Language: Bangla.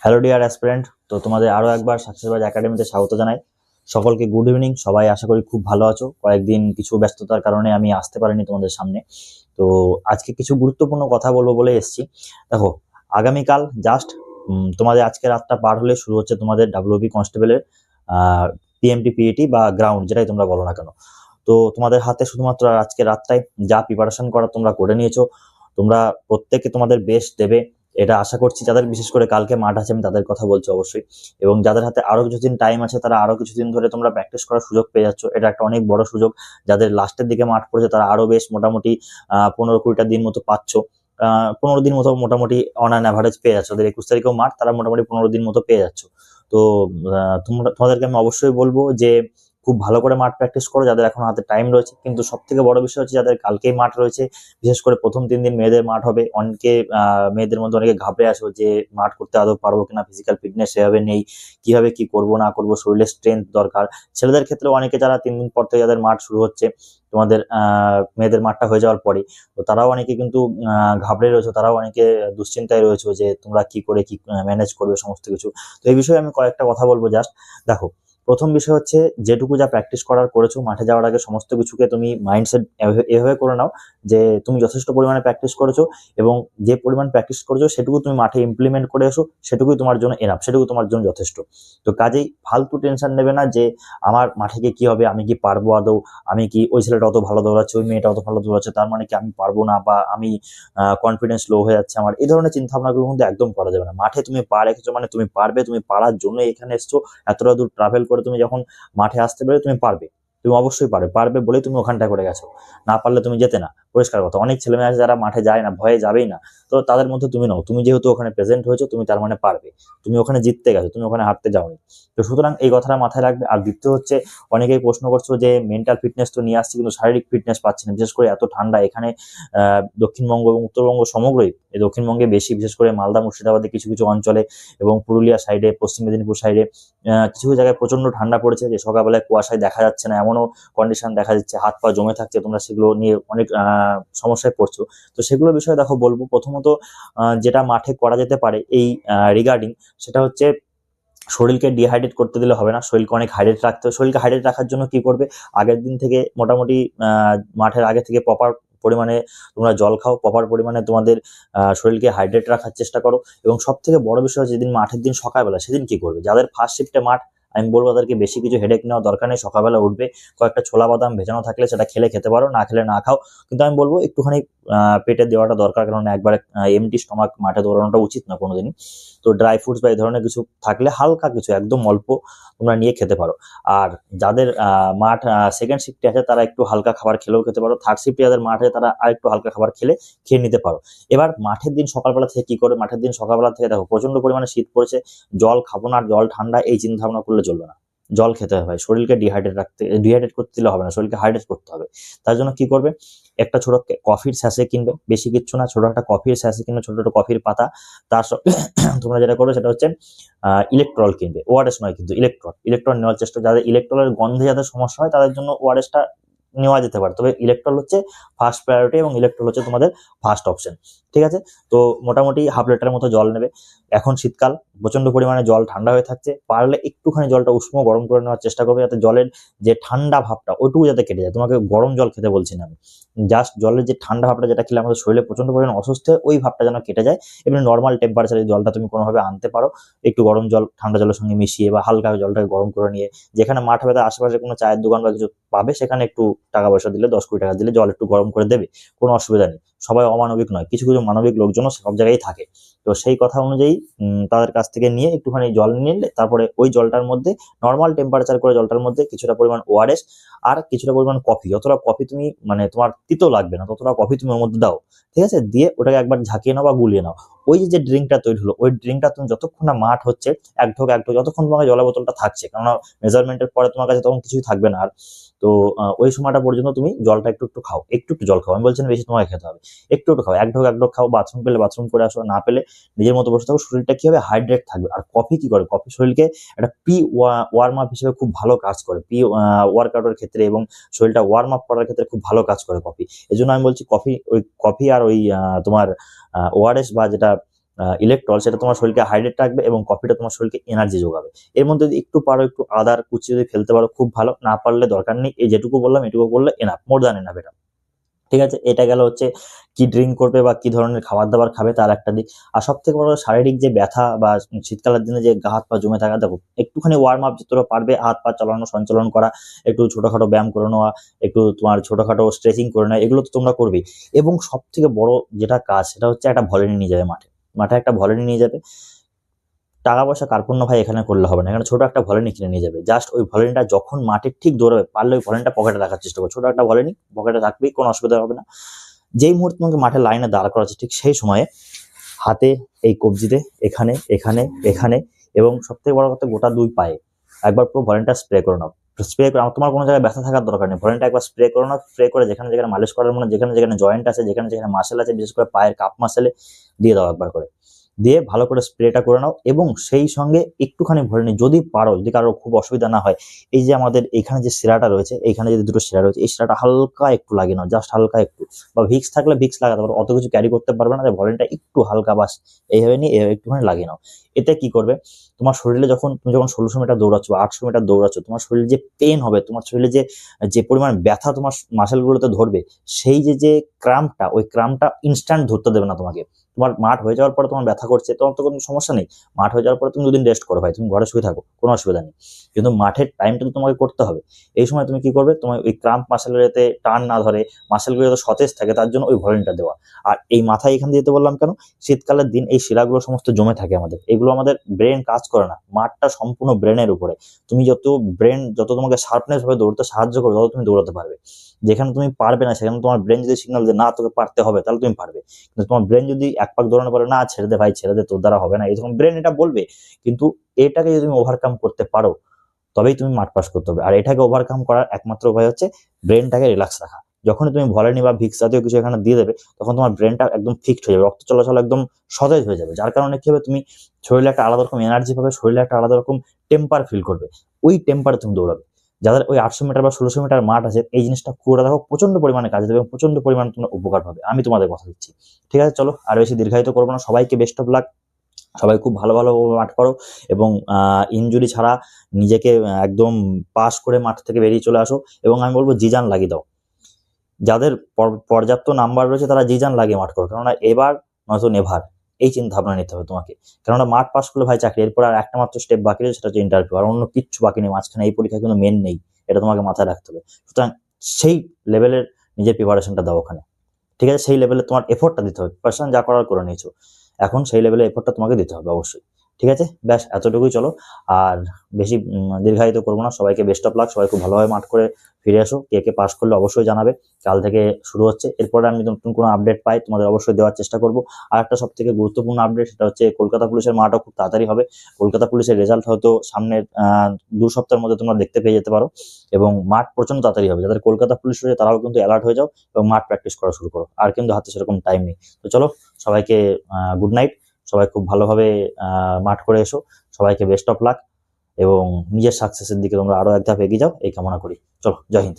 হ্যালো ডিয়ার অ্যাসপিরেন্ট, তো তোমাদের আরো একবার সাকসেসবাজ একাডেমিতে স্বাগত জানাই। সকলকে গুড ইভিনিং। সবাই আশা করি খুব ভালো আছো। কয়েকদিন কিছু ব্যস্ততার কারণে আমি আসতে পারিনি তোমাদের সামনে। তো আজকে কিছু গুরুত্বপূর্ণ কথা বলবো বলে এসেছি। দেখো, আগামীকাল জাস্ট তোমাদের আজকে রাতটা পার হলে শুরু হচ্ছে তোমাদের ডাব্লিউবি কনস্টেবলের পিএমটি পিএটি বা গ্রাউন্ড, যেটাই তোমরা বলো না কেন। তো তোমাদের হাতে শুধুমাত্র আজকে রাতটাই যা প্রিপারেশন করা তোমরা করে নিয়েছো। তোমরা প্রত্যেকে তোমাদের বেস্ট দেবে, এটা আশা করছি। যাদের বিশেষ করে কালকে মাঠ আছে আমি তাদের কথা বলছি অবশ্যই, এবং যাদের হাতে আরো কিছুদিন টাইম আছে তারা আরো কিছুদিন ধরে তোমরা প্র্যাকটিস করার সুযোগ পেয়ে যাচ্ছ। এটা একটা অনেক বড় সুযোগ। যাদের লাস্টের দিকে মাঠ পড়েছে তারা আরো বেশ মোটামুটি 15-20টা দিন মতো পাচ্ছ। 15 দিন মতো মোটামুটি অন অ্যান অ্যাভারেজ পেয়ে যাচ্ছ। ওদের 21 তারিখেও মাঠ, তারা মোটামুটি 15 দিন মতো পেয়ে যাচ্ছ। তো তোমাদেরকে আমি অবশ্যই বলবো যে খুব ভালো করে মাঠ প্র্যাকটিস করো যাদের এখন হাতে টাইম রয়েছে। কিন্তু সব থেকে বড় বিষয় হচ্ছে যাদের কালকেই মাঠ রয়েছে, বিশেষ করে প্রথম 3 দিন মেয়েদের মাঠ হবে। অনেকে মেয়েদের মধ্যে অনেকে ঘাবড়ে আসো যে মাঠ করতে আদৌ পারবো কিনা, ফিজিক্যাল ফিটনেস সেভাবে নেই, কিভাবে কি করবো না করবো, শরীরের স্ট্রেংথ দরকার। ছেলেদের ক্ষেত্রে অনেকে যারা 3 দিন পর থেকে যাদের মাঠ শুরু হচ্ছে, তোমাদের মেয়েদের মাঠটা হয়ে যাওয়ার পরে, তো তারাও অনেকে কিন্তু ঘাবড়ে রয়েছে, তারাও অনেকে দুশ্চিন্তায় রয়েছে যে তোমরা কি করে কি ম্যানেজ করবে সমস্ত কিছু। তো এই বিষয়ে আমি কয়েকটা কথা বলবো। জাস্ট দেখো, প্রথম বিষয় হচ্ছে যেটুকু যা প্র্যাকটিস করার করেছো মাঠে যাওয়ার আগে সমস্ত কিছুকে তুমি মাইন্ডসেট এভাবে করে নাও যে তুমি যথেষ্ট পরিমাণে প্র্যাকটিস করেছো, এবং যে পরিমাণ প্র্যাকটিস করেছো সেটুকু তুমি মাঠে ইমপ্লিমেন্ট করে এসো, সেটুকুই তোমার জন্য এনাফ, সেটুকু তোমার জন্য যথেষ্ট। তো কাজেই ফালতু টেনশন নেবে না যে আমার মাঠে গিয়ে কি হবে, আমি কি পারবো আদৌ, আমি কি ওই ছেলেটা অত ভালো দৌড়াচ্ছে, ওই মেয়েটা অত ভালো দৌড়াচ্ছে, তার মানে কি আমি পারবো না, বা আমি কনফিডেন্স লো হয়ে যাচ্ছে আমার। এই ধরনের চিন্তা ভাবনাগুলো কিন্তু একদম করা যাবে না। মাঠে তুমি পা রেখেছো মানে তুমি পারবে, তুমি পারার জন্য এখানে এসছো। এতটা দূর ট্রাভেল করে তুমি যখন মাঠে আসতে পারবে, তুমি পারবে, তুমি অবশ্যই পারবে। পারবে বলেই তুমি ওখানটা করে গেছো, না পারলে তুমি যেতে না। পরিষ্কার কথা। অনেক ছেলেমেয়ে আছে যারা মাঠে যায় না, ভয়ে যাবেই না। তো তাদের মধ্যে তুমি নও। তুমি যেহেতু ওখানে প্রেজেন্ট হয়েছো, তুমি তার মানে পারবে। তুমি ওখানে জিততে গেছো, তুমি ওখানে হারতে যাওনি। তো সুতরাং এই কথাটা মাথায় রাখবে। আর দ্বিতীয় হচ্ছে, অনেকেই প্রশ্ন করছো যে মেন্টাল ফিটনেস তো নিয়ে আসছি কিন্তু শারীরিক ফিটনেস পাচ্ছি না, বিশেষ করে এত ঠান্ডা এখানে। দক্ষিণবঙ্গ এবং উত্তরবঙ্গ সমগ্রই, এই দক্ষিণবঙ্গে বেশি, বিশেষ করে মালদা মুর্শিদাবাদে কিছু কিছু অঞ্চলে এবং পুরুলিয়া সাইডে, পশ্চিম মেদিনীপুর সাইডে কিছু কিছু জায়গায় প্রচন্ড ঠান্ডা পড়েছে, যে সকালবেলায় কুয়াশায় দেখা যাচ্ছে না, এমনও কন্ডিশন দেখা যাচ্ছে, হাত পা জমে থাকছে। তোমরা সেগুলো নিয়ে অনেক সমস্যায় পড়ছো। তো সেগুলো বিষয়ে দেখো বলবো। প্রথমত যেটা মাঠে করা যেতে পারে এই রিগার্ডিং, সেটা হচ্ছে শরীরকে ডিহাইড্রেট করতে দিলে হবে না, শরীরকে অনেক হাইড্রেট রাখতে হবে। শরীরকে হাইড্রেট রাখার জন্য কি করবে, আগের দিন থেকে মোটামুটি মাঠের আগে থেকে প্রপার পরিমাণে তোমরা জল খাও, প্রপার পরিমাণে তোমাদের শরীরকে হাইড্রেট রাখার চেষ্টা করো। এবং সব থেকে বড় বিষয় হচ্ছে যেদিন মাঠের দিন সকালবেলা, সেদিন কি করবে, যাদের ফার্স্ট শিফটে মাঠ, আমি বলবো তাদেরকে বেশি কিছু হেডেক নেওয়ার দরকার নেই। সকালবেলা উঠবে, কয়েকটা ছোলা বাদাম ভেজানো থাকলে সেটা খেতে পারো, না খেলে না খাও। কিন্তু আমি বলবো একটুখানি পেটে দেওয়াটা দরকার, কারণ একবারে এমটি স্টমাক মাঠে দৌড়ানোটা উচিত না কোনোদিনই। তো ড্রাই ফ্রুটস বা এই ধরনের কিছু থাকলে হালকা কিছু একদম অল্প তোমরা নিয়ে খেতে পারো। আর যাদের মাঠ সেকেন্ড শিফটে আছে তারা একটু হালকা খাবার খেলেও খেতে পারো। থার্ড শিফটে যাদের মাঠে তারা আর একটু হালকা খাবার খেয়ে নিতে পারো। এবার মাঠের দিন সকালবেলা থেকে কি করে, মাঠের দিন সকালবেলা থেকে দেখো প্রচন্ড পরিমাণে শীত পড়েছে, জল খাবো না, জল ঠান্ডা, এই চিন্তা ভাবনা করলে চলবে না। জল খেতে হবে। শরীরকে ডিহাইড্রেট করতে দিলে হবে না, শরীরকে হাইড্রেট করতে হবে। তার জন্য কি করবে, একটা ছোট কফির স্যাশে কিনবে, বেশি কিচ্ছু না, ছোট একটা কফির স্যাশে কিনবে, ছোট ছোট কফির পাতা। তার সঙ্গে তোমরা যেটা করবে সেটা হচ্ছে ইলেকট্রল কিনবে, ওআরএস নয় কিন্তু ইলেকট্রল নেওয়ার চেষ্টা। যাদের ইলেকট্রলের গন্ধে যাদের সমস্যা হয় তাদের জন্য ওআরএসটা নেওয়া যেতে পারে, তবে ইলেকট্রল হচ্ছে ফার্স্ট প্রায়োরিটি এবং ইলেকট্রল হচ্ছে তোমাদের ফার্স্ট অপশন। ঠিক আছে? তো মোটামুটি হাফ লিটারের মতো জল নেবে। এখন শীতকাল, প্রচন্ড পরিমাণে জল ঠান্ডা হয়ে থাকছে, পারলে একটুখানি জলটা উষ্ণ গরম করে নেওয়ার চেষ্টা করবে, যাতে জলের যে ঠান্ডা ভাবটা ওইটুকু যাতে কেটে যায়। তোমাকে গরম জল খেতে বলছি না আমি, জাস্ট জলের যে ঠান্ডা ভাবটা যেটা খেলে আমাদের শরীরে প্রচন্ড পরিমাণে অসুস্থ হয়, ওই ভাবটা যেন কেটে যায়। এমনি নর্মাল টেম্পারেচারে জলটা তুমি কোনোভাবে আনতে পারো, একটু গরম জল ঠান্ডা জলের সঙ্গে মিশিয়ে, বা হালকা জলটাকে গরম করে নিয়ে, যেখানে মাঠ হবে তার আশেপাশে কোনো চায়ের দোকান বা কিছু পাবে, সেখানে একটু টাকা পয়সা দিলে, 10-20 টাকা দিলে জল একটু গরম করে দেবে, কোনো অসুবিধা নেই। সবাই অমানবিক নয়, কিছু কিছু মানবিক লোকজনও সব জায়গায় থাকে। তো সেই কথা অনুযায়ী তাদের কাছ থেকে নিয়ে একটুখানি জল নিলে, তারপরে ওই জলটার মধ্যে নর্মাল টেম্পারেচার করে জলটার মধ্যে কিছুটা পরিমাণ ওআরএস আর কিছুটা পরিমাণ কফি, যতটা কফি তুমি মানে তোমার তিতো লাগবে না ততটা কফি তুমি ওর মধ্যে দাও। ঠিক আছে? দিয়ে ওটাকে একবার ঝাঁকিয়ে নাও বা গুলিয়ে নাও। ওই যে ড্রিঙ্কটা তৈরি হলো, ওই ড্রিঙ্কটা তুমি যতক্ষণ না মাঠ হচ্ছে, এক ঢোক যতক্ষণ তোমার জলের বোতলটা থাকছে, কেননা মেজারমেন্টের পরে তোমার কাছে তখন কিছুই থাকবে না আর। তো ওই সময়টা পর্যন্ত তুমি জলটা একটু একটু খাও, একটু একটু জল খাও, আমি বলছি না বেশি তোমাকে খেতে হবে, একটু একটু খাও, এক ঢোক খাও। বাথরুম পেলে বাথরুম করে আসো, না পেলে নিজের মতো বসে থাকো। শরীরটা কি হবে, হাইড্রেট থাকবে। আর কফি কি করে, কফি শরীরকে একটা ওয়ার্ম আপ হিসেবে খুব ভালো কাজ করে, ওয়ার্কআউটের ক্ষেত্রে এবং শরীরটা ওয়ার্ম আপ করার ক্ষেত্রে খুব ভালো কাজ করে কফি। এই জন্য আমি বলছি কফি, ওই কফি আর ওই তোমার ওআরএস বা যেটা ইলেকট্রল, সেটা তোমার শরীরকে হাইড্রেট রাখবে এবং কফিটা তোমার শরীরকে এনার্জি যোগাবে। এর মধ্যে যদি একটু পারো একটু আদার কুচি যদি ফেলতে পারো খুব ভালো, না পারলে দরকার নেই, এই যেটুকু বললাম এটুকু করলে এনাফ, মোর দ্যান এনাফ এটা। ঠিক আছে, এটা গেল হচ্ছে কি ড্রিঙ্ক করবে বা কি ধরনের খাবার দাবার খাবে তার একটা দিক। আর সব থেকে বড় শারীরিক যে ব্যথা বা শীতকালের দিনে যে গা হাত পা জমে থাকা, দেখো একটুখানি ওয়ার্ম আপ যতটা পারবে, হাত পা চালানো সঞ্চালন করা, একটু ছোটখাটো ব্যায়াম করে নেওয়া, একটু তোমার ছোটখাটো স্ট্রেচিং করে নেওয়া, এগুলো তো তোমরা করবেই। এবং সব থেকে বড় যেটা কাজ সেটা হচ্ছে একটা ভলিনি নিয়ে যাবে মাঠে, মাঠে একটা ভলিনি নিয়ে যাবে। টাকা পয়সা কার্পণ্য ভাই এখানে করলে হবে না, এখানে ছোট একটা ভলিনি কিনে নিয়ে যাবে। জাস্ট ওই ভলিনিটা যখন মাঠে ঠিক দৌড়াবে, পারলে ওই ভলিনিটা পকেটে রাখার চেষ্টা করো, ছোট একটা ভলিনি পকেটে থাকবেই, কোনো অসুবিধা হবে না। যেই মুহূর্তে তোমাকে মাঠে লাইনে দাঁড় করা আছে ঠিক সেই সময়ে হাতে এই কবজিতে এখানে এখানে এখানে এবং সবথেকে বড় কথা গোটা দুই পায়ে একবার পুরো ভলিনিটা স্প্রে করে নাও। স্প্রে করে তোমার কোনো জায়গায় ব্যথা থাকার দরকার নেই, ভলিনিটা একবার স্প্রে করে নাও। স্প্রে করে যেখানে যেখানে মালিশ করার মনে, যেখানে যেখানে জয়েন্ট আছে, যেখানে যেখানে মাসেল আছে, বিশেষ করে পায়ের কাপ মাসেলে দিয়ে দাও একবার করে, দিয়ে ভালো করে স্প্রেটা করে নাও। এবং সেই সঙ্গে একটুখানি ভলিনি যদি পারো, যদি কারো খুব অসুবিধা না হয়, এই যে আমাদের এখানে যে শিরাটা রয়েছে, এইখানে যে দুটো শিরা রয়েছে, এই শিরাটা হালকা একটু লাগিয়ে নাও, জাস্ট হালকা একটু। বা ভিক্স থাকলে ভিক্স লাগাতে পারো, অত কিছু ক্যারি করতে পারবে না, ভলিনিটা একটু হালকা বাস এইভাবে নিয়ে একটুখানি লাগিয়ে নাও। এতে কি করবে, তোমার শরীরে যখন তুমি যখন 1600 মিটার দৌড়াচ্ছ বা 800 মিটার দৌড়াচ্ছ, তোমার শরীরে যে পেন হবে, তোমার শরীরে যে যে পরিমাণ ব্যথা তোমার মাসেলগুলোতে ধরবে, সেই যে যে ক্রাম্পটা, ওই ক্রাম্পটা ইনস্ট্যান্ট ধরতে দেবে না তোমাকে। তোমার মাঠ হয়ে যাওয়ার পরে তোমার ব্যথা করছে, তোমার তো কোনো সমস্যা নেই, মাঠ হয়ে যাওয়ার পরে তুমি 2 দিন রেস্ট করো ভাই, তুমি ঘরে শুয়ে থাকো, কোনো অসুবিধা নেই। কিন্তু মাঠের টাইমটা তো তোমাকে করতে হবে। এই সময় তুমি কি করবে, তোমার ওই ক্রাম্প মাসেলের যাতে টান না ধরে, মাসেলগুলো যাতে সতেজ থাকে, তার জন্য ওই ভলিনিটা দেওয়া। আর এই মাথায় এখান দিয়ে দিতে বললাম কেন, শীতকালের দিন এই শিরাগুলো সমস্ত জমে থাকে আমাদের, এগুলো আমাদের ব্রেন কাজ করে না, মাঠটা সম্পূর্ণ ব্রেনের উপরে। তুমি যত ব্রেন যত তোমাকে শার্পনেস ভাবে দৌড়তে সাহায্য করবে, তত তুমি দৌড়াতে পারবে। যেখানে তুমি পারবে না, সেখানে তোমার ব্রেন যদি সিগন্যাল যে না তোকে পারতে হবে, তাহলে তুমি পারবে। কিন্তু তোমার ব্রেন যদি এক পাক দৌড়ানো পারে, না ছেড়ে দে ভাই ছেড়ে দে, তোর দ্বারা হবে না, এরকম ব্রেন এটা বলবে। কিন্তু এটাকে যদি তুমি ওভারকাম করতে পারো, তবেই তুমি মাঠ পাস করতে হবে। আর এটাকে ওভারকাম করার একমাত্র উপায় হচ্ছে ব্রেনটাকে রিল্যাক্স রাখা। যখনই তুমি ভলিনি বা ভিক্স জাতীয় কিছু এখানে দিয়ে দেবে, তখন তোমার ব্রেনটা একদম ফিক্সড হয়ে যাবে, রক্ত চলাচল একদম সতেজ হয়ে যাবে, যার কারণে কি হবে, তুমি শরীরে একটা আলাদা রকম এনার্জি পাবে, শরীরে একটা আলাদা রকম টেম্পার ফিল করবে। ওই টেম্পারে তুমি দৌড়াবে। যাদের ওই 800 মিটার বা 1600 মিটার মাঠ আছে, এই জিনিসটা করে দেখো, প্রচন্ড পরিমাণে কাজে দেবে এবং প্রচন্ড পরিমাণে তোমরা উপকার পাবে, আমি তোমাদের কথা দিচ্ছি। ঠিক আছে, চলো আর বেশি দীর্ঘায়িত করবো না, সবাইকে বেস্ট অফ লাক। সবাই খুব ভালো ভালো মাঠ করো এবং ইনজুরি ছাড়া নিজেকে একদম পাস করে মাঠ থেকে বেরিয়ে চলে আসো। এবং আমি বলবো জিজান লাগিয়ে দাও, যাদের পর্যাপ্ত নাম্বার রয়েছে তারা জিজান লাগিয়ে মাঠ করো, কেননা এবার নয়তো নেভার, এই চিন্তা ভাবনা নিতে হবে তোমাকে। কেননা মাঠ পাস করলে ভাই চাকরি, এরপর আর একটা মাত্র স্টেপ বাকি রয়েছে, সেটা হচ্ছে ইন্টারভিউ, আর অন্য কিচ্ছু বাকি নেই মাঝখানে, এই পরীক্ষা কিন্তু মেন নেই, এটা তোমাকে মাথায় রাখতে হবে। সুতরাং সেই লেভেলের নিজের প্রিপারেশনটা দাও ওখানে। ঠিক আছে, সেই লেভেলে তোমার এফোর্টটা দিতে হবে, পার্সোনাল যা করার করে নিয়েছো, এখন সেই লেভেলে এফোর্টটা তোমাকে দিতে হবে অবশ্যই। ঠিক আছে, ব্যাস এতটুকুই, চলো আর বেশি দীর্ঘায়িত করবো না। সবাইকে বেস্ট অফ লাক, সবাই খুব ভালোভাবে মাঠ করে ফিরে আসো। কে কে পাস করলে অবশ্যই জানাবে, কাল থেকে শুরু হচ্ছে। এরপরে আমি নতুন কোনো আপডেট পাই তোমাদের অবশ্যই দেওয়ার চেষ্টা করবো। আর একটা সব থেকে গুরুত্বপূর্ণ আপডেট, সেটা হচ্ছে কলকাতা পুলিশের মাঠও খুব তাড়াতাড়ি হবে। কলকাতা পুলিশের রেজাল্ট হয়তো সামনের 2 সপ্তাহের মধ্যে তোমরা দেখতে পেয়ে যেতে পারো, এবং মাঠ প্রচন্ড তাড়াতাড়ি হবে। যাদের কলকাতা পুলিশ রয়েছে তারাও কিন্তু অ্যালার্ট হয়ে যাও এবং মাঠ প্র্যাকটিস করা শুরু করো, আর কিন্তু হাতে সেরকম টাইম নেই। তো চলো, সবাইকে গুড নাইট, সবাই খুব ভালোভাবে মাঠ করে এসো, সবাইকে বেস্ট অফ লাক এবং নিজের সাকসেসের দিকে তোমরা আরো এক ধাপ এগিয়ে যাও, এই কামনা করি। চলো, জয় হিন্দ।